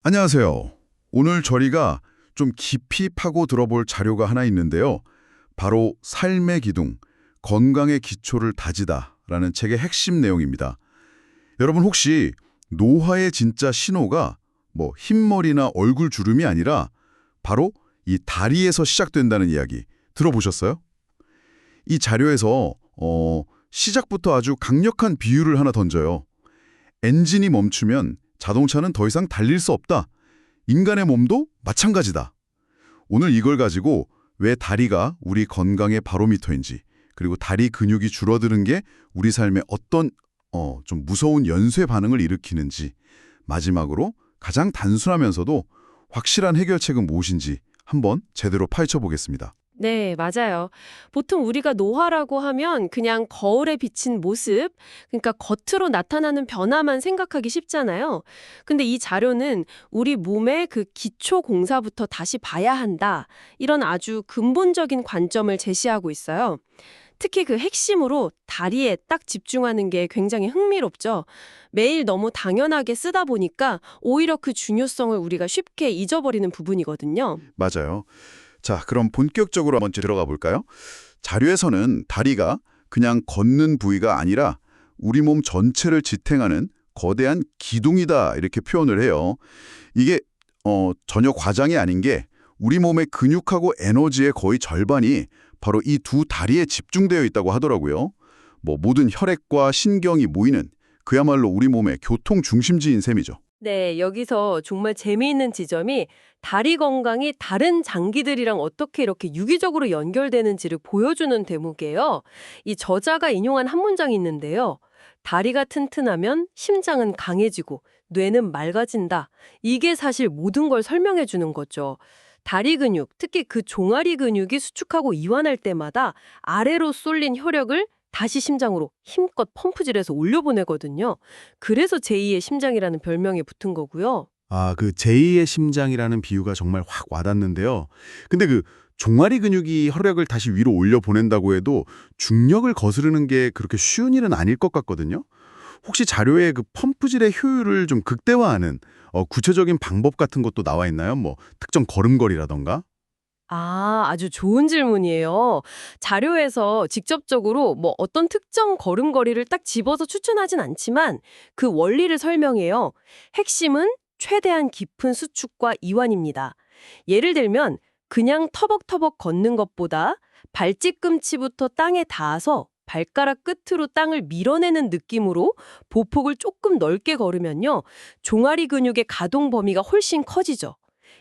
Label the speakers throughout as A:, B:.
A: 안녕하세요. 오늘 저희가 좀 깊이 파고 들어볼 자료가 하나 있는데요. 바로 삶의 기둥, 건강의 기초를 다지다라는 책의 핵심 내용입니다. 여러분 혹시 노화의 진짜 신호가 뭐 흰머리나 얼굴 주름이 아니라 바로 이 다리에서 시작된다는 이야기 들어보셨어요? 이 자료에서 시작부터 아주 강력한 비유를 하나 던져요. 엔진이 멈추면 자동차는 더 이상 달릴 수 없다. 인간의 몸도 마찬가지다. 오늘 이걸 가지고 왜 다리가 우리 건강의 바로미터인지, 그리고 다리 근육이 줄어드는 게 우리 삶에 어떤 좀 무서운 연쇄 반응을 일으키는지, 마지막으로 가장 단순하면서도 확실한 해결책은 무엇인지 한번 제대로 파헤쳐 보겠습니다.
B: 네, 맞아요. 보통 우리가 노화라고 하면 그냥 거울에 비친 모습, 그러니까 겉으로 나타나는 변화만 생각하기 쉽잖아요. 근데 이 자료는 우리 몸의 그 기초 공사부터 다시 봐야 한다. 이런 아주 근본적인 관점을 제시하고 있어요. 특히 그 핵심으로 다리에 딱 집중하는 게 굉장히 흥미롭죠. 매일 너무 당연하게 쓰다 보니까 오히려 그 중요성을 우리가 쉽게 잊어버리는 부분이거든요.
A: 맞아요. 자, 그럼 본격적으로 한번 들어가 볼까요? 자료에서는 다리가 그냥 걷는 부위가 아니라 우리 몸 전체를 지탱하는 거대한 기둥이다 이렇게 표현을 해요. 이게 전혀 과장이 아닌 게 우리 몸의 근육하고 에너지의 거의 절반이 바로 이 두 다리에 집중되어 있다고 하더라고요. 뭐 모든 혈액과 신경이 모이는 그야말로 우리 몸의 교통 중심지인 셈이죠.
B: 네, 여기서 정말 재미있는 지점이 다리 건강이 다른 장기들이랑 어떻게 이렇게 유기적으로 연결되는지를 보여주는 대목이에요. 이 저자가 인용한 한 문장이 있는데요. 다리가 튼튼하면 심장은 강해지고 뇌는 맑아진다. 이게 사실 모든 걸 설명해 주는 거죠. 다리 근육, 특히 그 종아리 근육이 수축하고 이완할 때마다 아래로 쏠린 혈액을 다시 심장으로 힘껏 펌프질해서 올려보내거든요. 그래서 제2의 심장이라는 별명이 붙은 거고요.
C: 아, 그 제2의 심장이라는 비유가 정말 확 와닿는데요. 근데 그 종아리 근육이 혈액을 다시 위로 올려 보낸다고 해도 중력을 거스르는 게 그렇게 쉬운 일은 아닐 것 같거든요. 혹시 자료에 그 펌프질의 효율을 좀 극대화하는 구체적인 방법 같은 것도 나와 있나요? 뭐 특정 걸음걸이라던가?
B: 아주 좋은 질문이에요. 자료에서 직접적으로 뭐 어떤 특정 걸음걸이를 딱 집어서 추천하진 않지만 그 원리를 설명해요. 핵심은 최대한 깊은 수축과 이완입니다. 예를 들면 그냥 터벅터벅 걷는 것보다 발뒤꿈치부터 땅에 닿아서 발가락 끝으로 땅을 밀어내는 느낌으로 보폭을 조금 넓게 걸으면요. 종아리 근육의 가동 범위가 훨씬 커지죠.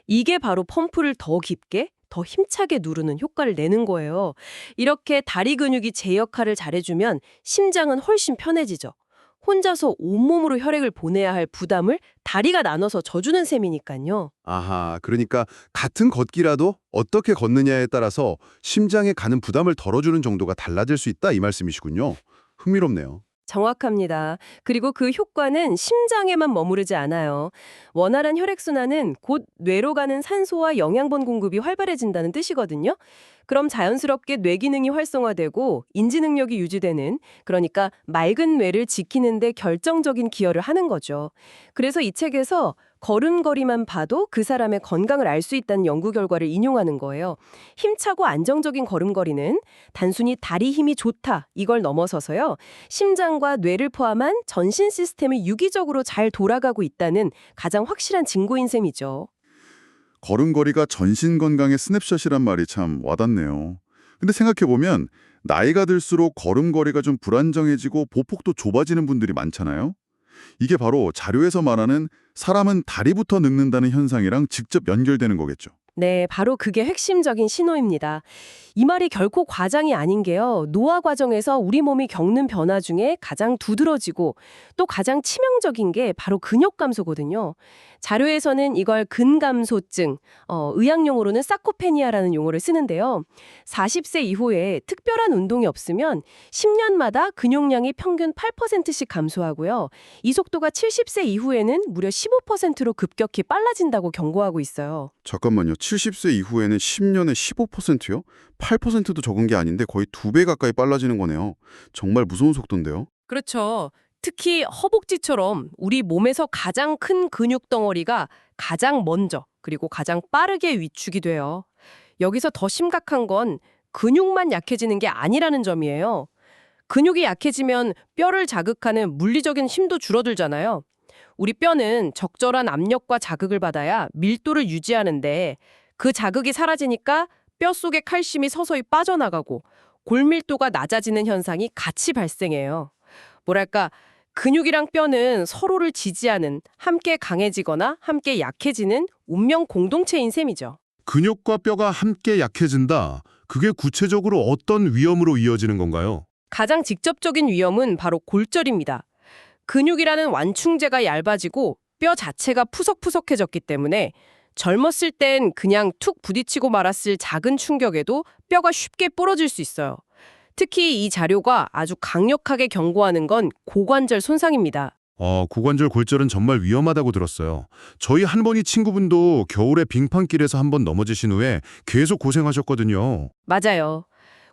B: 이게 바로 펌프를 더 깊게, 더 힘차게 누르는 효과를 내는 거예요. 이렇게 다리 근육이 제 역할을 잘해주면 심장은 훨씬 편해지죠. 혼자서 온몸으로 혈액을 보내야 할 부담을 다리가 나눠서 져주는 셈이니까요.
C: 아하, 그러니까 같은 걷기라도 어떻게 걷느냐에 따라서 심장에 가는 부담을 덜어주는 정도가 달라질 수 있다 이 말씀이시군요. 흥미롭네요.
B: 정확합니다. 그리고 그 효과는 심장에만 머무르지 않아요. 원활한 혈액순환은 곧 뇌로 가는 산소와 영양분 공급이 활발해진다는 뜻이거든요. 그럼 자연스럽게 뇌 기능이 활성화되고 인지 능력이 유지되는, 그러니까 맑은 뇌를 지키는 데 결정적인 기여를 하는 거죠. 그래서 이 책에서 걸음걸이만 봐도 그 사람의 건강을 알 수 있다는 연구 결과를 인용하는 거예요. 힘차고 안정적인 걸음걸이는 단순히 다리 힘이 좋다 이걸 넘어서서요. 심장과 뇌를 포함한 전신 시스템이 유기적으로 잘 돌아가고 있다는 가장 확실한 증거인 셈이죠.
A: 걸음걸이가 전신 건강의 스냅샷이란 말이 참 와닿네요. 근데 생각해보면 나이가 들수록 걸음걸이가 좀 불안정해지고 보폭도 좁아지는 분들이 많잖아요. 이게 바로 자료에서 말하는 사람은 다리부터 늙는다는 현상이랑 직접 연결되는 거겠죠.
B: 네, 바로 그게 핵심적인 신호입니다. 이 말이 결코 과장이 아닌 게요. 노화 과정에서 우리 몸이 겪는 변화 중에 가장 두드러지고 또 가장 치명적인 게 바로 근육 감소거든요. 자료에서는 이걸 근감소증, 의학용어로는 사코페니아라는 용어를 쓰는데요. 40세 이후에 특별한 운동이 없으면 10년마다 근육량이 평균 8%씩 감소하고요. 이 속도가 70세 이후에는 무려 15%로 급격히 빨라진다고 경고하고 있어요.
A: 잠깐만요. 70세 이후에는 10년에 15%요? 8%도 적은 게 아닌데 거의 2배 가까이 빨라지는 거네요. 정말 무서운 속도인데요.
B: 그렇죠. 특히 허벅지처럼 우리 몸에서 가장 큰 근육 덩어리가 가장 먼저 그리고 가장 빠르게 위축이 돼요. 여기서 더 심각한 건 근육만 약해지는 게 아니라는 점이에요. 근육이 약해지면 뼈를 자극하는 물리적인 힘도 줄어들잖아요. 우리 뼈는 적절한 압력과 자극을 받아야 밀도를 유지하는데 그 자극이 사라지니까 뼈 속의 칼슘이 서서히 빠져나가고 골밀도가 낮아지는 현상이 같이 발생해요. 뭐랄까, 근육이랑 뼈는 서로를 지지하는, 함께 강해지거나 함께 약해지는 운명 공동체인 셈이죠.
D: 근육과 뼈가 함께 약해진다. 그게 구체적으로 어떤 위험으로 이어지는 건가요?
B: 가장 직접적인 위험은 바로 골절입니다. 근육이라는 완충제가 얇아지고 뼈 자체가 푸석푸석해졌기 때문에 젊었을 땐 그냥 툭 부딪히고 말았을 작은 충격에도 뼈가 쉽게 부러질 수 있어요. 특히 이 자료가 아주 강력하게 경고하는 건 고관절 손상입니다.
D: 고관절 골절은 정말 위험하다고 들었어요. 저희 한번이 친구분도 겨울에 빙판길에서 한번 넘어지신 후에 계속 고생하셨거든요.
B: 맞아요.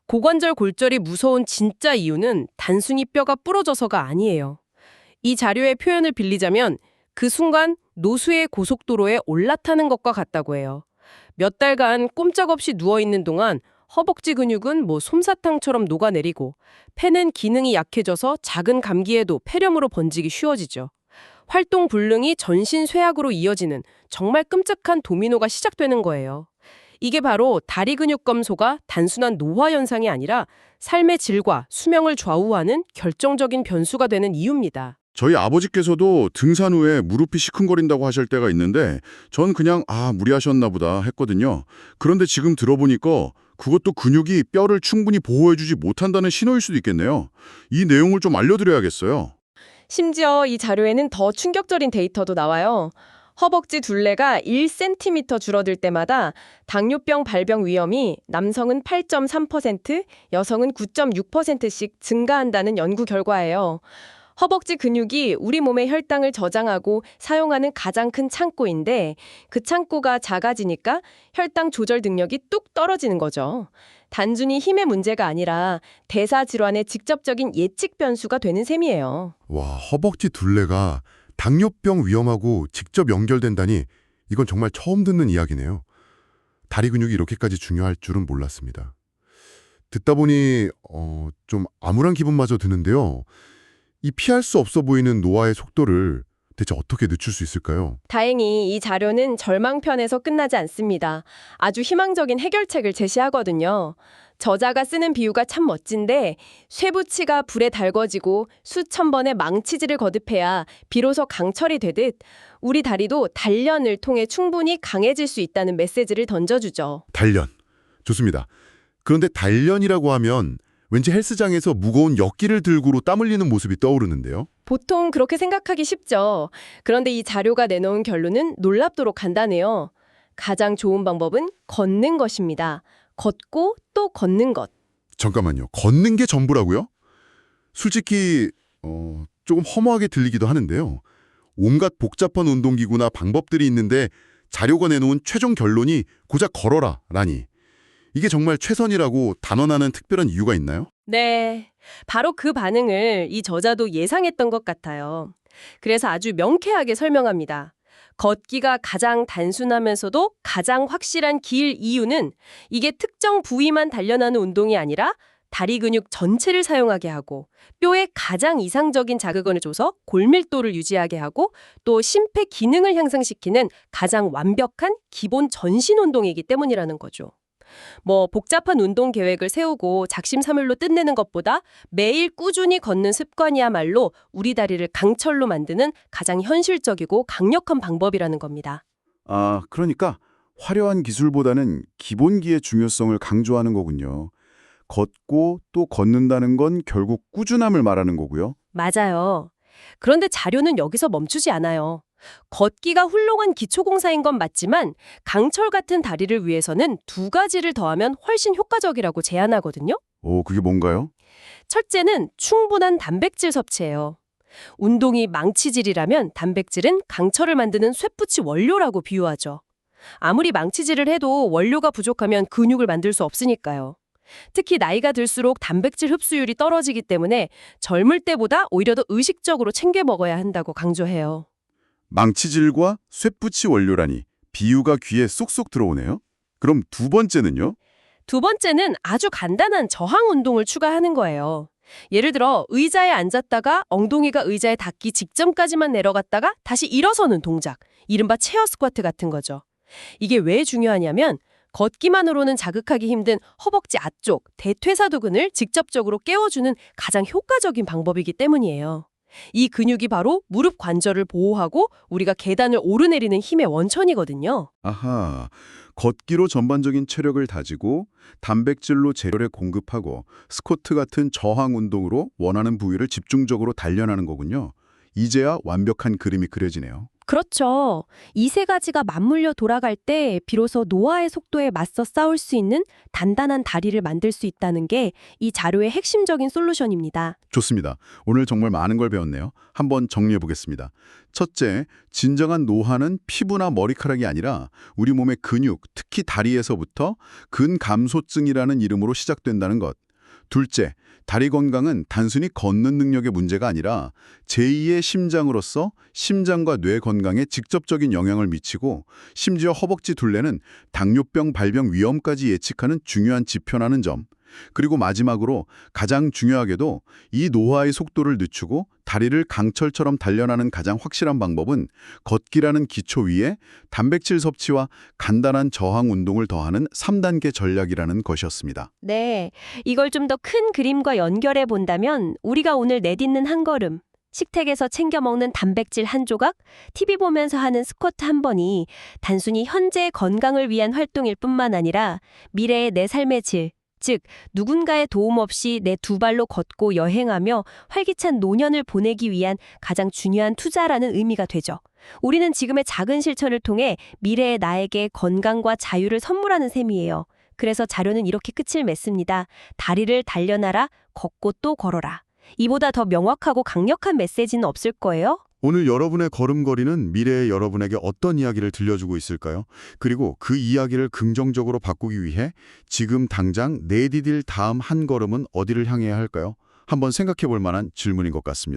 B: 고관절 골절이 무서운 진짜 이유는 단순히 뼈가 부러져서가 아니에요. 이 자료의 표현을 빌리자면 그 순간 노수의 고속도로에 올라타는 것과 같다고 해요. 몇 달간 꼼짝없이 누워있는 동안 허벅지 근육은 솜사탕처럼 녹아내리고 폐는 기능이 약해져서 작은 감기에도 폐렴으로 번지기 쉬워지죠. 활동 불능이 전신 쇠약으로 이어지는 정말 끔찍한 도미노가 시작되는 거예요. 이게 바로 다리 근육 검소가 단순한 노화 현상이 아니라 삶의 질과 수명을 좌우하는 결정적인 변수가 되는 이유입니다.
A: 저희 아버지께서도 등산 후에 무릎이 시큰거린다고 하실 때가 있는데 전 그냥 무리하셨나 보다 했거든요. 그런데 지금 들어보니까 그것도 근육이 뼈를 충분히 보호해주지 못한다는 신호일 수도 있겠네요. 이 내용을 좀 알려드려야겠어요.
B: 심지어 이 자료에는 더 충격적인 데이터도 나와요. 허벅지 둘레가 1cm 줄어들 때마다 당뇨병 발병 위험이 남성은 8.3%, 여성은 9.6%씩 증가한다는 연구 결과예요. 허벅지 근육이 우리 몸의 혈당을 저장하고 사용하는 가장 큰 창고인데 그 창고가 작아지니까 혈당 조절 능력이 뚝 떨어지는 거죠. 단순히 힘의 문제가 아니라 대사 질환의 직접적인 예측 변수가 되는 셈이에요.
E: 와, 허벅지 둘레가 당뇨병 위험하고 직접 연결된다니 이건 정말 처음 듣는 이야기네요. 다리 근육이 이렇게까지 중요할 줄은 몰랐습니다. 듣다 보니 좀 암울한 기분마저 드는데요. 이 피할 수 없어 보이는 노화의 속도를 대체 어떻게 늦출 수 있을까요?
B: 다행히 이 자료는 절망편에서 끝나지 않습니다. 아주 희망적인 해결책을 제시하거든요. 저자가 쓰는 비유가 참 멋진데 쇠붙이가 불에 달궈지고 수천 번의 망치질을 거듭해야 비로소 강철이 되듯 우리 다리도 단련을 통해 충분히 강해질 수 있다는 메시지를 던져주죠.
E: 단련. 좋습니다. 그런데 단련이라고 하면 왠지 헬스장에서 무거운 역기를 들고로 땀 흘리는 모습이 떠오르는데요.
B: 보통 그렇게 생각하기 쉽죠. 그런데 이 자료가 내놓은 결론은 놀랍도록 간단해요. 가장 좋은 방법은 걷는 것입니다. 걷고 또 걷는 것.
E: 잠깐만요. 걷는 게 전부라고요? 솔직히 조금 허무하게 들리기도 하는데요. 온갖 복잡한 운동기구나 방법들이 있는데 자료가 내놓은 최종 결론이 고작 걸어라라니. 이게 정말 최선이라고 단언하는 특별한 이유가 있나요?
B: 네, 바로 그 반응을 이 저자도 예상했던 것 같아요. 그래서 아주 명쾌하게 설명합니다. 걷기가 가장 단순하면서도 가장 확실한 길 이유는 이게 특정 부위만 단련하는 운동이 아니라 다리 근육 전체를 사용하게 하고 뼈에 가장 이상적인 자극을 줘서 골밀도를 유지하게 하고 또 심폐 기능을 향상시키는 가장 완벽한 기본 전신 운동이기 때문이라는 거죠. 복잡한 운동 계획을 세우고 작심삼일로 끝내는 것보다 매일 꾸준히 걷는 습관이야말로 우리 다리를 강철로 만드는 가장 현실적이고 강력한 방법이라는 겁니다.
A: 그러니까 화려한 기술보다는 기본기의 중요성을 강조하는 거군요. 걷고 또 걷는다는 건 결국 꾸준함을 말하는 거고요.
B: 맞아요. 그런데 자료는 여기서 멈추지 않아요. 걷기가 훌륭한 기초공사인 건 맞지만 강철 같은 다리를 위해서는 두 가지를 더하면 훨씬 효과적이라고 제안하거든요.
A: 그게 뭔가요?
B: 첫째는 충분한 단백질 섭취예요. 운동이 망치질이라면 단백질은 강철을 만드는 쇠붙이 원료라고 비유하죠. 아무리 망치질을 해도 원료가 부족하면 근육을 만들 수 없으니까요. 특히 나이가 들수록 단백질 흡수율이 떨어지기 때문에 젊을 때보다 오히려 더 의식적으로 챙겨 먹어야 한다고 강조해요.
A: 망치질과 쇠붙이 원료라니 비유가 귀에 쏙쏙 들어오네요. 그럼 두 번째는요?
B: 두 번째는 아주 간단한 저항 운동을 추가하는 거예요. 예를 들어 의자에 앉았다가 엉덩이가 의자에 닿기 직전까지만 내려갔다가 다시 일어서는 동작, 이른바 체어 스쿼트 같은 거죠. 이게 왜 중요하냐면 걷기만으로는 자극하기 힘든 허벅지 앞쪽, 대퇴사두근을 직접적으로 깨워주는 가장 효과적인 방법이기 때문이에요. 이 근육이 바로 무릎 관절을 보호하고 우리가 계단을 오르내리는 힘의 원천이거든요.
A: 아하, 걷기로 전반적인 체력을 다지고 단백질로 재료를 공급하고 스쿼트 같은 저항 운동으로 원하는 부위를 집중적으로 단련하는 거군요. 이제야 완벽한 그림이 그려지네요.
B: 그렇죠. 이 세 가지가 맞물려 돌아갈 때 비로소 노화의 속도에 맞서 싸울 수 있는 단단한 다리를 만들 수 있다는 게 이 자료의 핵심적인 솔루션입니다.
A: 좋습니다. 오늘 정말 많은 걸 배웠네요. 한번 정리해 보겠습니다. 첫째, 진정한 노화는 피부나 머리카락이 아니라 우리 몸의 근육, 특히 다리에서부터 근감소증이라는 이름으로 시작된다는 것. 둘째, 다리 건강은 단순히 걷는 능력의 문제가 아니라 제2의 심장으로서 심장과 뇌 건강에 직접적인 영향을 미치고 심지어 허벅지 둘레는 당뇨병 발병 위험까지 예측하는 중요한 지표라는 점. 그리고 마지막으로 가장 중요하게도 이 노화의 속도를 늦추고 다리를 강철처럼 단련하는 가장 확실한 방법은 걷기라는 기초 위에 단백질 섭취와 간단한 저항 운동을 더하는 3단계 전략이라는 것이었습니다.
B: 네, 이걸 좀 더 큰 그림과 연결해 본다면 우리가 오늘 내딛는 한 걸음, 식택에서 챙겨 먹는 단백질 한 조각, TV 보면서 하는 스쿼트 한 번이 단순히 현재의 건강을 위한 활동일 뿐만 아니라 미래의 내 삶의 질, 즉 누군가의 도움 없이 내 두 발로 걷고 여행하며 활기찬 노년을 보내기 위한 가장 중요한 투자라는 의미가 되죠. 우리는 지금의 작은 실천을 통해 미래의 나에게 건강과 자유를 선물하는 셈이에요. 그래서 자료는 이렇게 끝을 맺습니다. 다리를 단련하라, 걷고 또 걸어라. 이보다 더 명확하고 강력한 메시지는 없을 거예요.
D: 오늘 여러분의 걸음걸이는 미래의 여러분에게 어떤 이야기를 들려주고 있을까요? 그리고 그 이야기를 긍정적으로 바꾸기 위해 지금 당장 내디딜 다음 한 걸음은 어디를 향해야 할까요? 한번 생각해 볼 만한 질문인 것 같습니다.